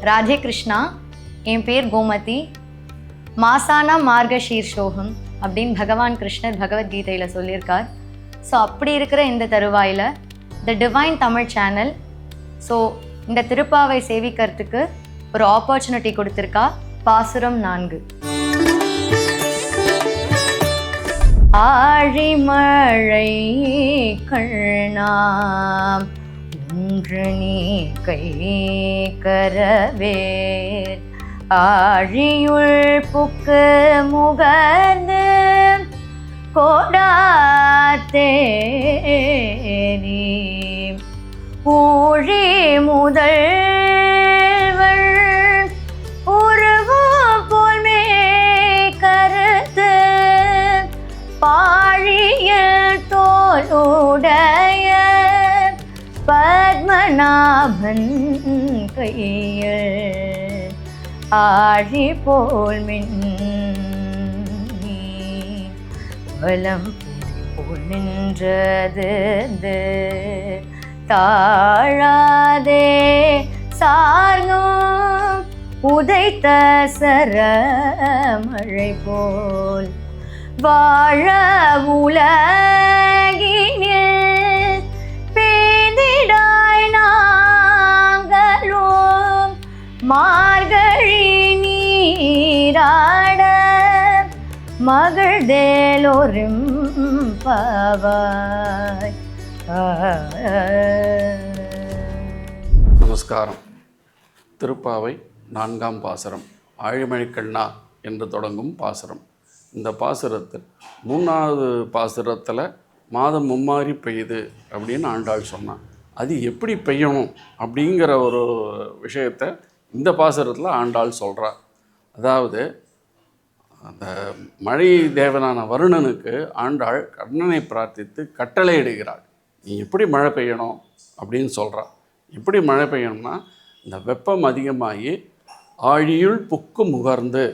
ராதே கிருஷ்ணா, என் பேர் கோமதி. மாசானா மார்கசீர்ஷோகம் அப்படின்னு பகவான் கிருஷ்ணர் பகவத்கீதையில் சொல்லியிருக்கார். ஸோ அப்படி இருக்கிற இந்த தருவாயில் த டிவைன் தமிழ் சேனல் இந்த திருப்பாவை சேவிக்கிறதுக்கு ஒரு ஆப்பர்ச்சுனிட்டி கொடுத்துருக்கா. பாசுரம் 4. ஆழிமழை கண்ணாம் ஒன்று நீ கை கரவேல் ஆழியுள் புக்கு முகந்து கோடாத்தேரி ஊழி முதல்வள் உருவம் போல் மே கருத்து பாழியல் தோளுடைய பத்மநாபன் கையில் ஆழி போல் மின்னி வலம் போல் நின்றது தாழாதே சார்ந்தும் உதைத்த சரமழை போல் வாழ உலகினில் பேதிடாய் நாங்களும் மார்கழி நீராட மகிழ்ந்தேலோரும் பாவாய். நமஸ்காரம். திருப்பாவை 4ஆம் பாசுரம் ஆழிமழைக்கண்ணா என்று தொடங்கும் பாசுரம். இந்த பாசுரத்தில் 3வது பாசுரத்தில் மாதம் மும்மாரி பெய்யுது அப்படின்னு ஆண்டாள் சொன்னான். அது எப்படி பெய்யணும் அப்படிங்கிற ஒரு விஷயத்தை இந்த பாசுரத்தில் ஆண்டாள் சொல்கிறார். அதாவது அந்த மழை தேவனான வருணனுக்கு ஆண்டாள் கண்ணனை பிரார்த்தித்து கட்டளை இடுகிறாள். நீ எப்படி மழை பெய்யணும் அப்படின்னு சொல்கிறாள். எப்படி மழை பெய்யணும்னா, இந்த வெப்பம் அதிகமாகி ஆழியுள் புக்கு முகர்ந்து,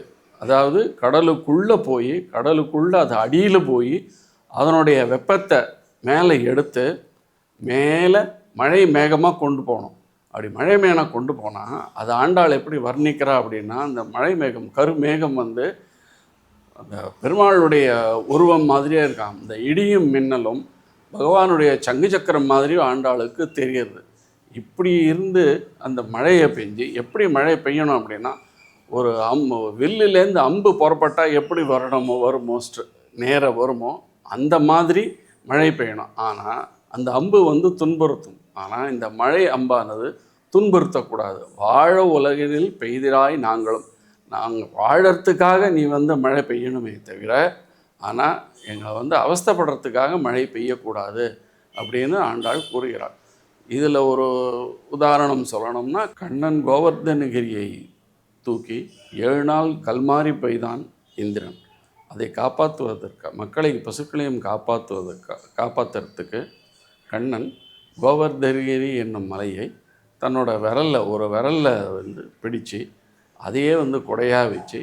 அதாவது கடலுக்குள்ளே போய் கடலுக்குள்ளே அது அடியில் போய் அதனுடைய வெப்பத்தை மேலே எடுத்து மேலே மழை மேகமாக கொண்டு போகணும். அப்படி மழை மேகம் கொண்டு போனால் அது ஆண்டாள் எப்படி வர்ணிக்கிறா அப்படின்னா, அந்த மழை மேகம் கருமேகம் வந்து அந்த பெருமாளுடைய உருவம் மாதிரியே இருக்கான். இந்த இடியும் மின்னலும் பகவானுடைய சங்கு சக்கரம் மாதிரியும் ஆண்டாளுக்கு தெரியுது. இப்படி இருந்து அந்த மழையை பெஞ்சு எப்படி மழை பெய்யணும் அப்படின்னா, ஒரு வில்லுலேருந்து அம்பு புறப்பட்டால் எப்படி வருமோ நேராக வருமோ அந்த மாதிரி மழை பெய்யணும். ஆனால் அந்த அம்பு வந்து துன்புறுத்தும். ஆனால் இந்த மழை அம்பானது துன்புறுத்தக்கூடாது. வாழ உலகினில் பெய்திராய் நாங்கள் வாழறதுக்காக நீ வந்து மழை பெய்யணுமே தவிர, ஆனால் எங்களை அவஸ்தைப்படுறதுக்காக மழை பெய்யக்கூடாது அப்படின்னு ஆண்டாள் கூறுகிறாள். இதில் ஒரு உதாரணம் சொல்லணும்னா, கண்ணன் கோவர்தனகிரியை தூக்கி 7 நாள் கல்மாரி பெய்தான் இந்திரன். அதை காப்பாற்றுவதற்கு, மக்களை பசுக்களையும் காப்பாற்றுறதுக்கு கண்ணன் கோவர்தனகிரி என்னும் மலையை தன்னோட ஒரு விரலில் பிடிச்சு அதையே கொடையாக வச்சு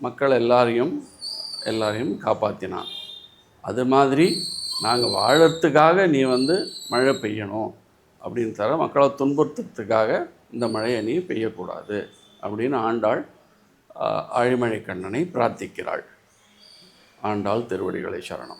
மக்கள் எல்லாரையும் காப்பாற்றினான். அது மாதிரி நாங்கள் வாழறதுக்காக நீ மழை பெய்யணும் அப்படின்னு தர, மக்களை துன்புறுத்துறதுக்காக இந்த மழையை நீ பெய்யக்கூடாது அப்படின்னு ஆண்டாள் ஆழிமழை கண்ணனை பிரார்த்திக்கிறாள். ஆண்டாள் திருவடிகளை சரணம்.